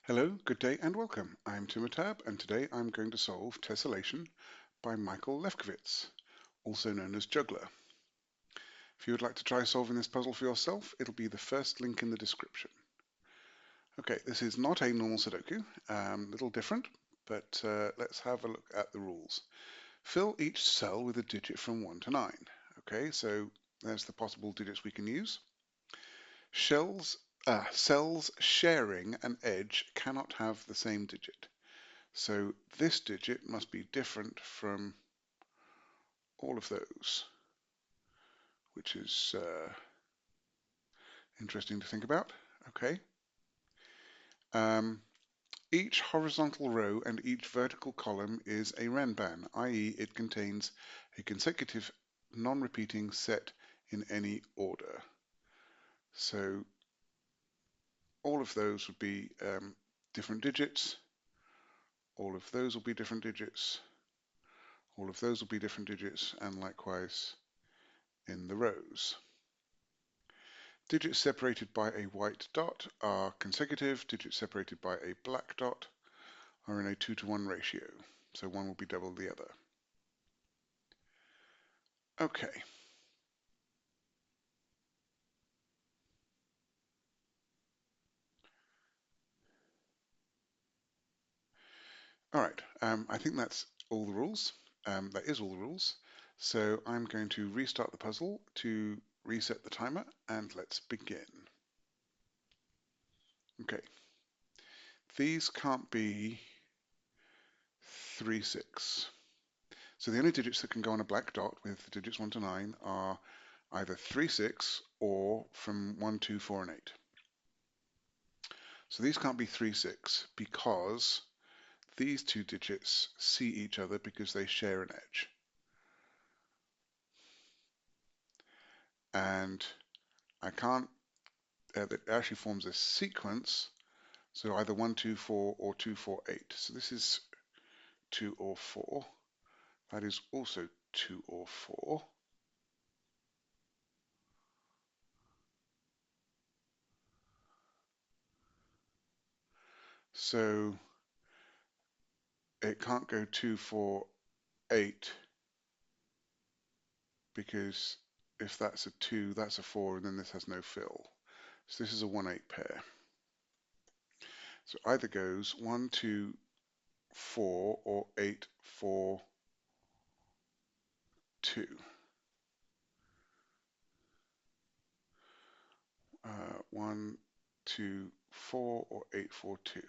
Hello, good day and welcome. I'm Timotab and today I'm going to solve Tessellation by Michael Lefkowitz, also known as Juggler. If you would like to try solving this puzzle for yourself, it'll be the first link in the description. Okay, this is not a normal Sudoku, a little different, but let's have a look at the rules. Fill each cell with a digit from 1 to 9. Okay, so there's the possible digits we can use. Cells sharing an edge cannot have the same digit. So this digit must be different from all of those, which is interesting to think about. Okay. Um, each horizontal row and each vertical column is a Renban, i.e. it contains a consecutive non-repeating set in any order. So all of those would be different digits. All of those will be different digits. All of those will be different digits, and likewise in the rows. Digits separated by a white dot are consecutive. Digits separated by a black dot are in a 2-to-1 ratio. So one will be double the other. Okay. All right. I think that's all the rules. That is all the rules. So I'm going to restart the puzzle to reset the timer, and let's begin. Okay. These can't be 3, 6. So the only digits that can go on a black dot with the digits 1 to 9 are either 3, 6 or from 1, 2, 4, and 8. So these can't be 3, 6 because these two digits see each other because they share an edge. And I can't, it actually forms a sequence. So either 1, 2, 4 or 2, 4, 8. So this is 2 or 4. That is also 2 or 4. So it can't go 2, 4, 8 because if that's a 2, that's a 4, and then this has no fill. So this is a 1, 8 pair. So either goes 1, 2, 4 or 8, 4, 2. 1, 2, 4 or 8, 4, 2.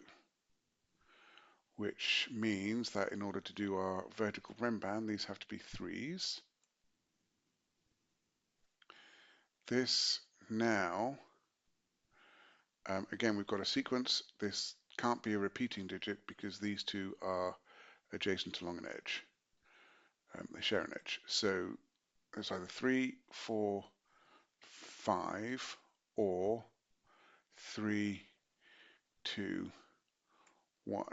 Which means that in order to do our vertical Renban, these have to be 3s. This now, again, we've got a sequence. This can't be a repeating digit because these two are adjacent along an edge. They share an edge. So it's either 3, 4, 5 or 3, 2, 1.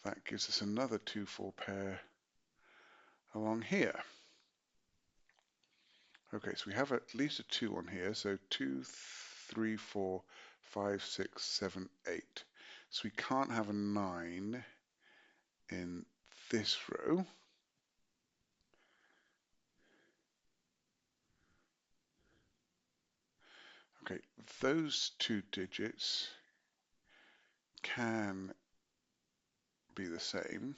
That gives us another 2, 4 pair along here. Okay, so we have at least a 2 on here. So 2, 3, 4, 5, 6, 7, 8. So we can't have a 9 in this row. Okay, those two digits can be the same.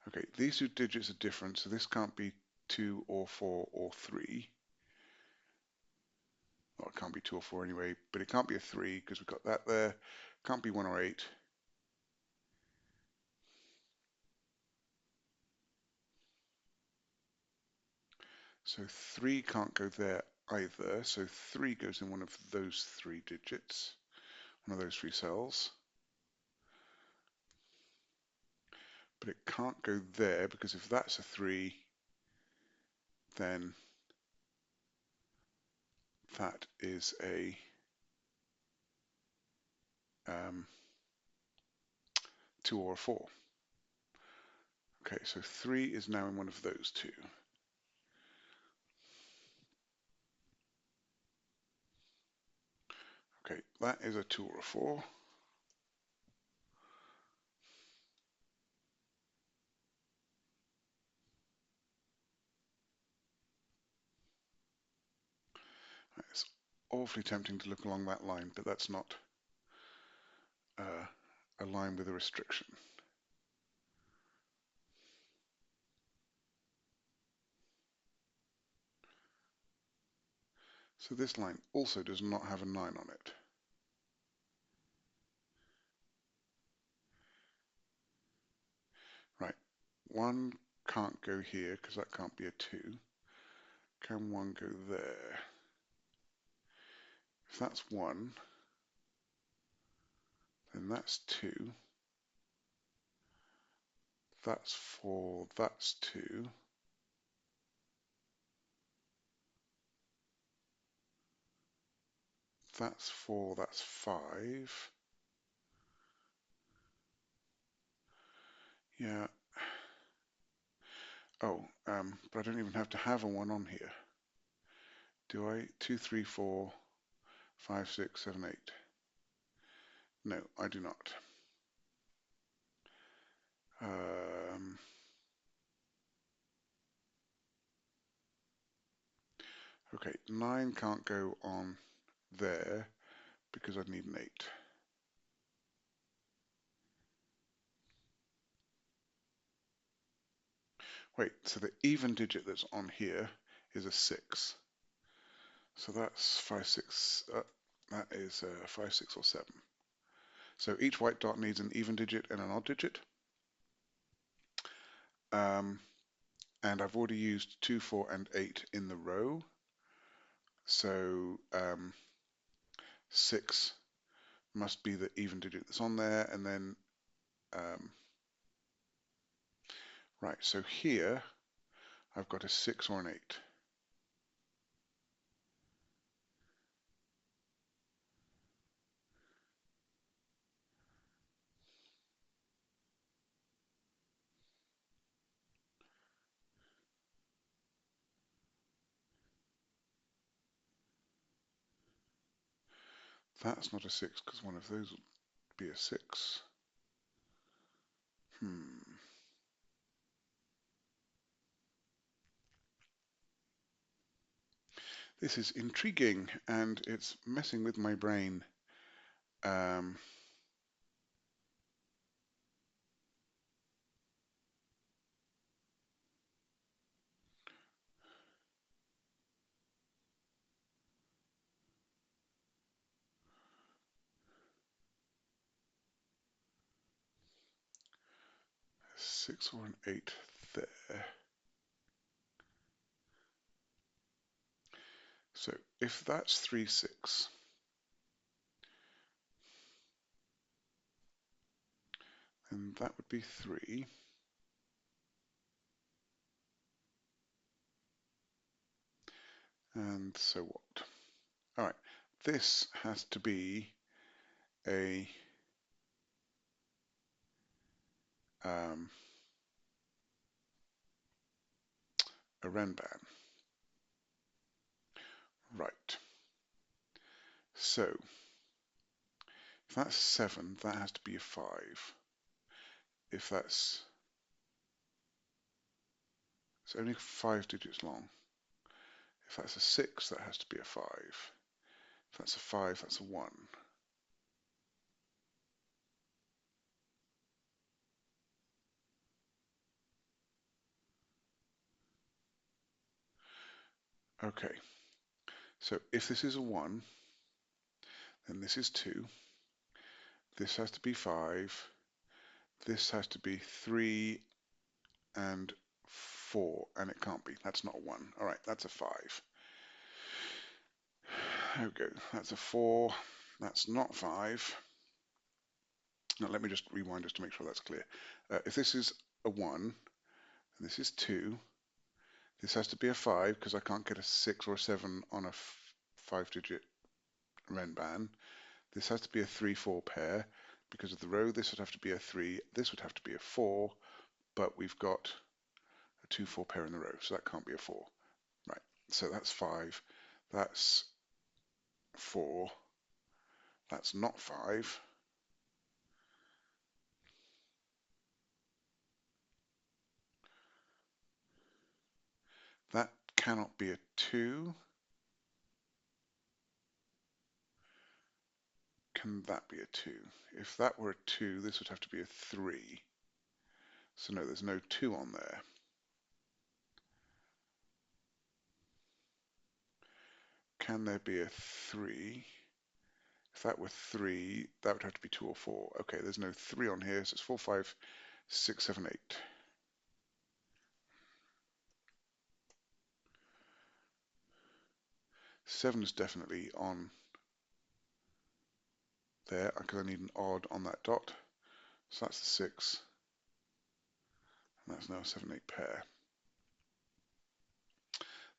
Okay, these two digits are different, so this can't be 2 or 4 or 3. Well, it can't be 2 or 4 anyway, but it can't be a 3 because we've got that there. Can't be 1 or 8. So 3 can't go there either, so 3 goes in one of those 3 digits, one of those 3 cells. But it can't go there because if that's a 3, then that is a 2 or a 4. Okay, so 3 is now in one of those two. Okay, that is a 2 or a 4. awfully tempting to look along that line, but that's not a line with a restriction. So this line also does not have a 9 on it. Right, 1 can't go here because that can't be a 2. Can 1 go there? If that's 1, then that's 2. That's 4, that's 2. That's 4, that's 5. Yeah. Oh, but I don't even have to have a 1 on here. Do I? 2, 3, 4, 5, 6, 7, 8. No, I do not. Okay, 9 can't go on there because I'd need an 8. Wait, so the even digit that's on here is a 6. So that's 5, 6, that is 5, 6, or 7. So each white dot needs an even digit and an odd digit. And I've already used 2, 4, and 8 in the row. So 6 must be the even digit that's on there. And then, right, so here I've got a 6 or an 8. That's not a 6 because one of those would be a 6. This is intriguing and it's messing with my brain. Um, a 6 or an 8 there. So if that's 3, 6, then that would be 3. And so what? All right, this has to be a Renban. Right. So if that's 7, that has to be a 5. If that's it's only 5 digits long. If that's a 6, that has to be a 5. If that's a 5, that's a 1. Okay, so if this is a 1, then this is 2. This has to be 5. This has to be 3 and 4, and it can't be. That's not a 1. All right, that's a 5. There we go. That's a 4. That's not 5. Now let me just rewind just to make sure that's clear. If this is a 1, and this is 2, this has to be a 5 because I can't get a 6 or a 7 on a 5-digit Renban. This has to be a 3-4 pair because of the row. This would have to be a 3. This would have to be a 4, but we've got a 2-4 pair in the row, so that can't be a 4. Right, so that's 5. That's 4. That's not 5. That cannot be a 2. can that be a 2? If that were a 2, this would have to be a 3. So no, there's no 2 on there. Can there be a 3? If that were 3, that would have to be 2 or 4. Okay, there's no 3 on here, so it's 4, 5, 6, 7, 8. Seven is definitely on there, because I need an odd on that dot. So that's the 6. And that's now a 7, 8 pair.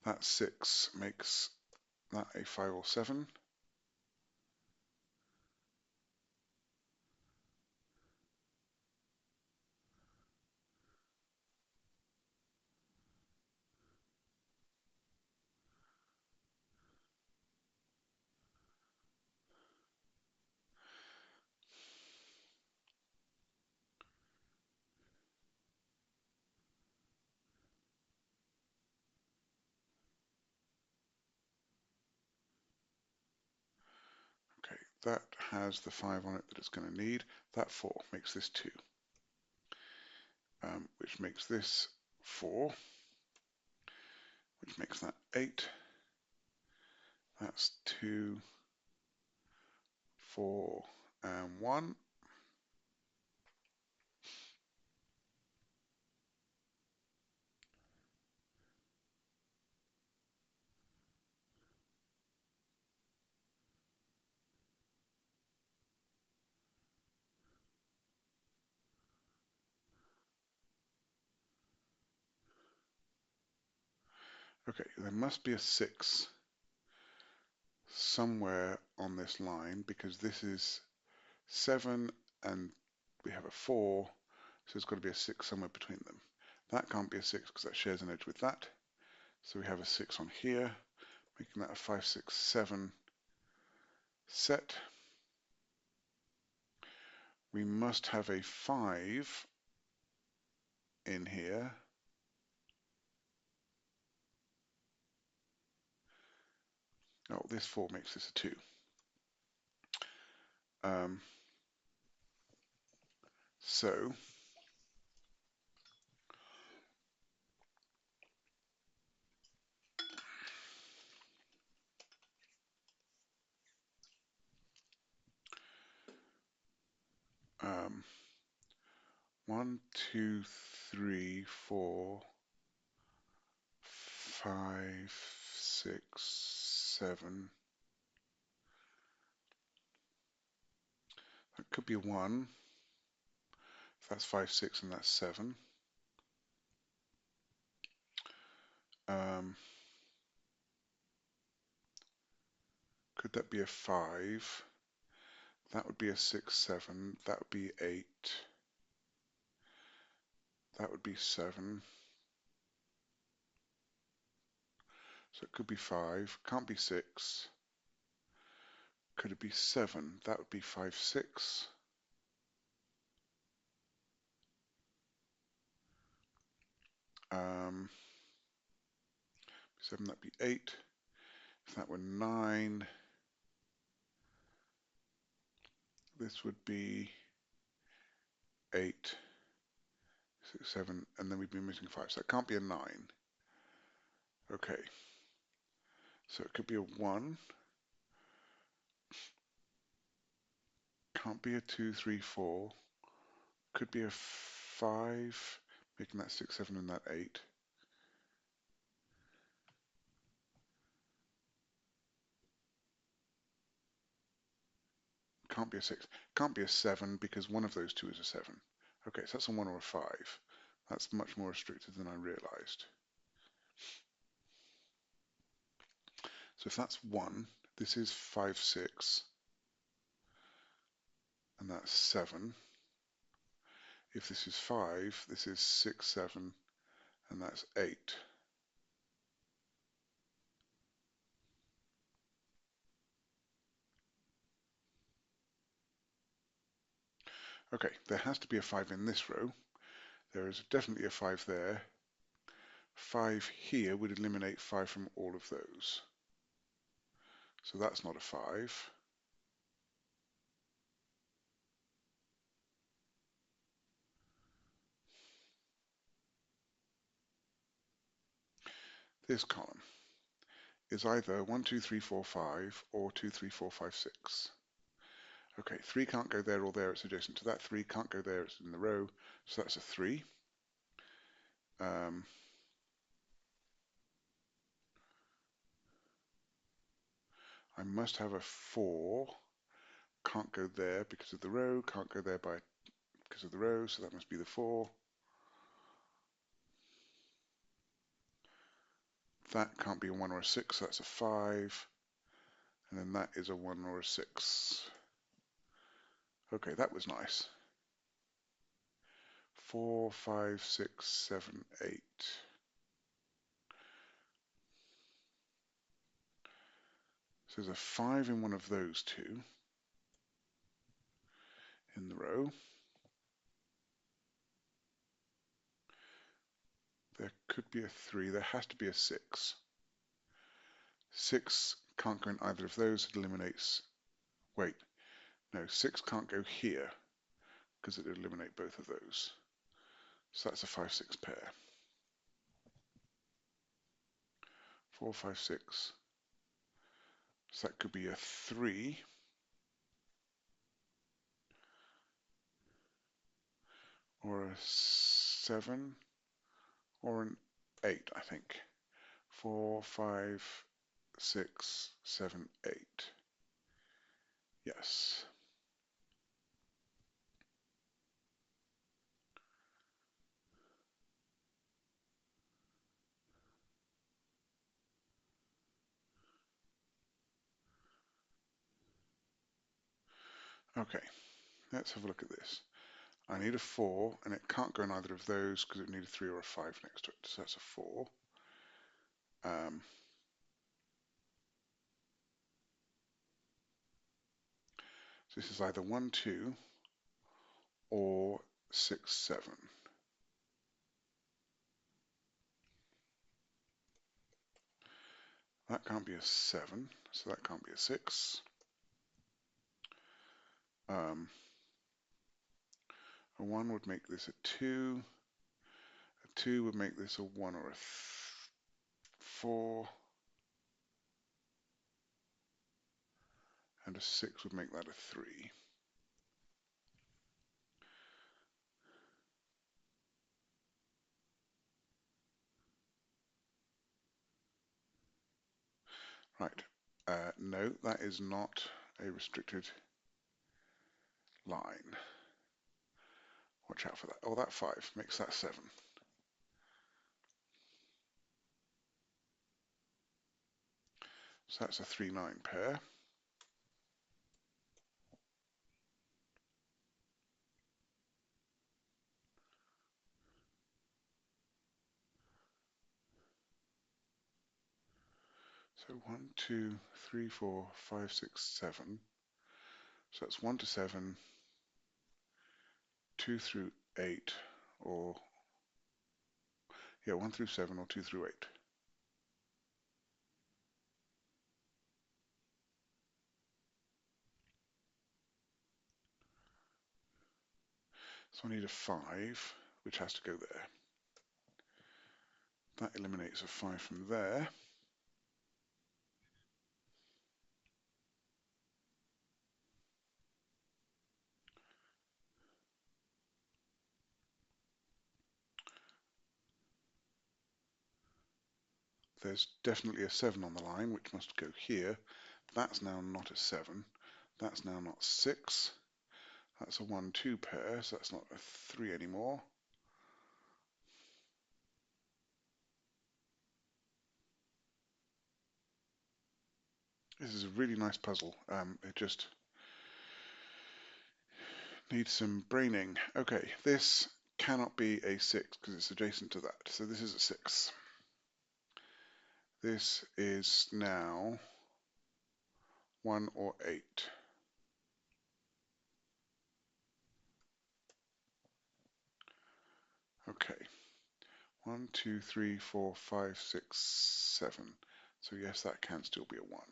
That 6 makes that a 5 or 7. Okay, that has the 5 on it that it's going to need. That 4 makes this 2, which makes this 4, which makes that 8. That's 2, 4, and 1. Okay, there must be a 6 somewhere on this line, because this is 7 and we have a 4, so there's got to be a 6 somewhere between them. That can't be a 6 because that shares an edge with that. So we have a 6 on here, making that a 5, 6, 7 set. We must have a 5 in here. Oh, this 4 makes this a 2. So 1, 2, 3, 4, 5, 6, 7. That could be a 1. If that's 5, 6, and that's 7. Could that be a 5? That would be a 6, 7. That would be 8. That would be 7. So it could be 5. Can't be 6. Could it be 7? That would be 5, 6. 7, that'd be 8. If that were 9, this would be 8, 6, 7, and then we'd be missing 5. So it can't be a 9. Okay. So it could be a 1. Can't be a 2, 3, 4. Could be a 5, making that 6, 7, and that 8. Can't be a 6. Can't be a 7 because one of those two is a 7. Okay, so that's a 1 or a 5. That's much more restricted than I realized. So if that's 1, this is 5, 6, and that's 7. If this is 5, this is 6, 7, and that's 8. Okay, there has to be a 5 in this row. There is definitely a 5 there. 5 here would eliminate 5 from all of those. So that's not a 5. This column is either 1, 2, 3, 4, 5 or 2, 3, 4, 5, 6. Okay, 3 can't go there or there, it's adjacent to that. 3 can't go there, it's in the row, so that's a 3. I must have a 4. Can't go there because of the row, can't go there because of the row, so that must be the 4. That can't be a 1 or a 6, so that's a 5. And then that is a 1 or a 6. Okay, that was nice. 4, 5, 6, 7, 8. So there's a 5 in one of those two in the row. There could be a 3. There has to be a 6. 6 can't go in either of those. It eliminates... Wait. No, 6 can't go here because it would eliminate both of those. So that's a 5, 6 pair. 4, 5, 6. So that could be a 3. Or a 7. Or an 8, I think. 4, 5, 6, 7, 8. Yes. Okay, let's have a look at this. I need a 4, and it can't go in either of those because it would need a 3 or a 5 next to it. So that's a 4. So this is either 1, 2, or 6, 7. That can't be a 7, so that can't be a 6. A 1 would make this a 2. A 2 would make this a 1 or a 4. And a 6 would make that a 3. Right. No, that is not a restricted line. Watch out for that. Oh, that 5 makes that 7. So that's a 3, 9 pair. So 1, 2, 3, 4, 5, 6, 7. So that's 1 to 7, 2 through 8, or, yeah, 1 through 7 or 2 through 8. So I need a 5, which has to go there. That eliminates a 5 from there. There's definitely a 7 on the line, which must go here. That's now not a 7. That's now not 6. That's a 1, 2 pair, so that's not a 3 anymore. This is a really nice puzzle. It just needs some braining. Okay, this cannot be a 6 because it's adjacent to that. So this is a 6. This is now 1 or 8. Okay. 1, 2, 3, 4, 5, 6, 7. So yes, that can still be a 1.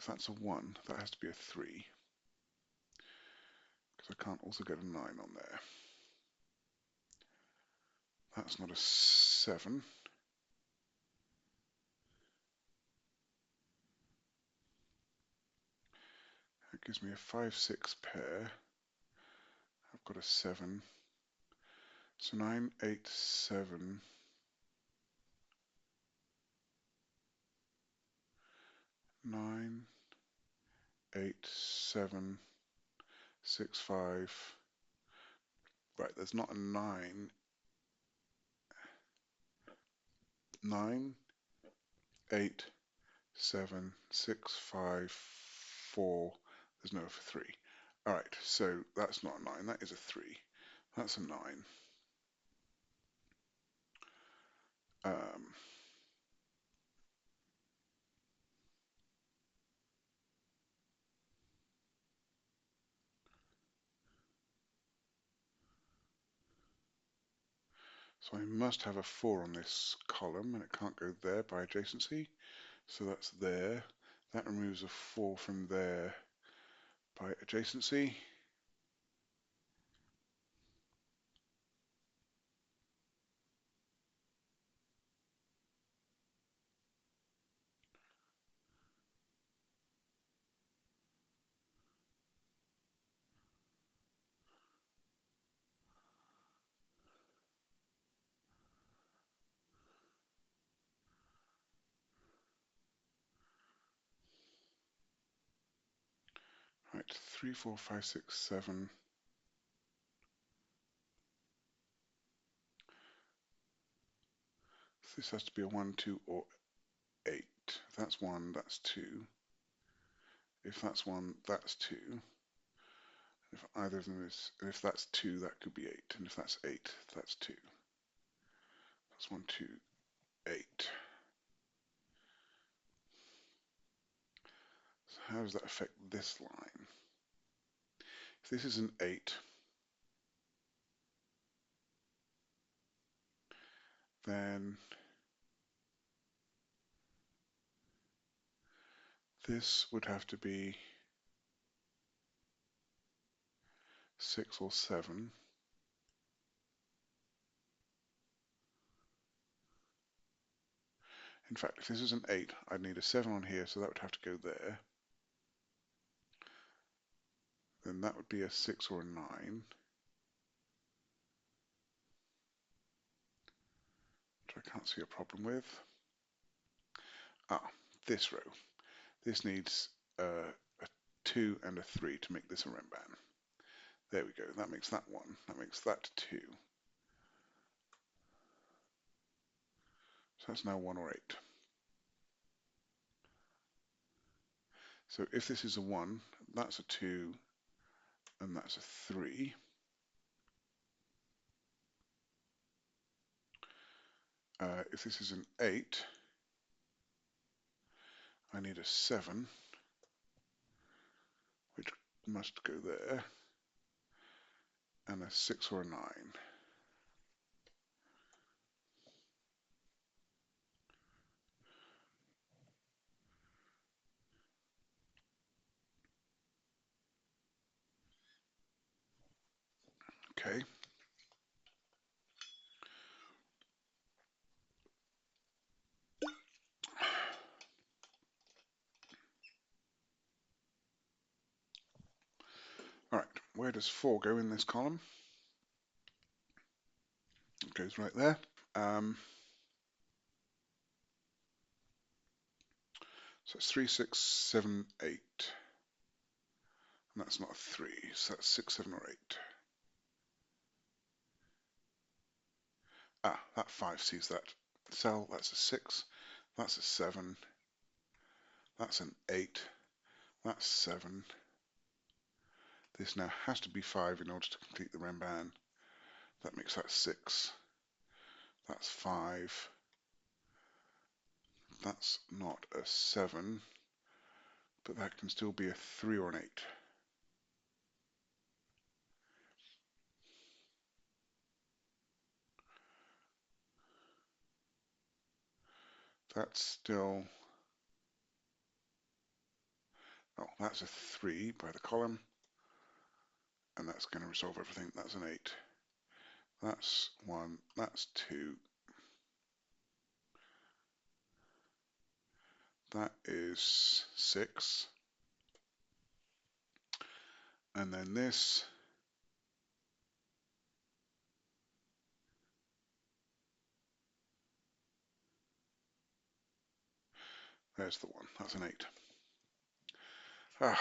if that's a 1, that has to be a 3, because I can't also get a 9 on there. That's not a 7. That gives me a 5, 6 pair. I've got a 7. So 9, 8, 7. 9, 8, 7, 6, 5. Right, there's not a 9. 9, 8, 7, 6, 5, 4. There's no for 3. Alright, so that's not a 9, that is a 3. That's a 9. Um, so I must have a 4 on this column, and it can't go there by adjacency. So that's there. That removes a 4 from there by adjacency. Right, 3, 4, 5, 6, 7. This has to be a 1, 2, or 8. If that's 1, that's 2. If that's 1, that's 2. If either of them is, if that's 2, that could be 8. And if that's 8, that's 2. That's 1, 2, 8. So how does that affect this line? If this is an 8, then this would have to be 6 or 7. In fact, if this is an 8, I'd need a 7 on here, so that would have to go there. Then that would be a 6 or a 9. Which I can't see a problem with. Ah, this row. This needs a 2 and a 3 to make this a Renban. There we go. That makes that 1. That makes that 2. So that's now 1 or 8. So if this is a 1, that's a 2, and that's a 3. If this is an 8, I need a 7, which must go there, and a 6 or a 9. Okay. All right, where does 4 go in this column? It goes right there. So it's 3, 6, 7, 8. And that's not a 3, so that's 6, 7, or 8. Ah, that 5 sees that cell. That's a 6. That's a 7. That's an 8. That's 7. This now has to be 5 in order to complete the Renban. That makes that 6. That's 5. That's not a 7, but that can still be a 3 or an 8. That's still Oh, that's a 3 by the column, and that's going to resolve everything. That's an 8. That's 1. That's 2. That is 6. And then this, there's the 1. That's an 8. Ah,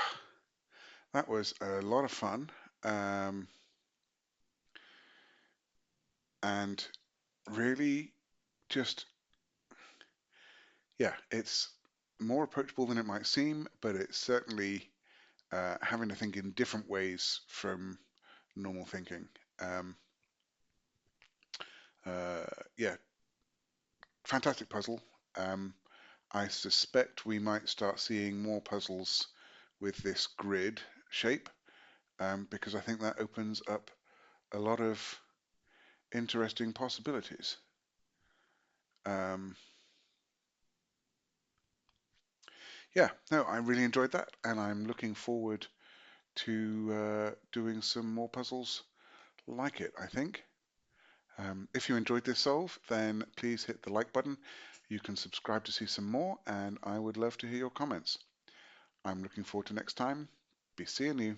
that was a lot of fun. And really just, yeah, it's more approachable than it might seem, but it's certainly having to think in different ways from normal thinking. Um, uh, yeah, fantastic puzzle. Um, I suspect we might start seeing more puzzles with this grid shape, because I think that opens up a lot of interesting possibilities. Um, yeah, no, I really enjoyed that, and I'm looking forward to doing some more puzzles like it, I think. If you enjoyed this solve, then please hit the like button. You can subscribe to see some more, and I would love to hear your comments. I'm looking forward to next time. Be seeing you.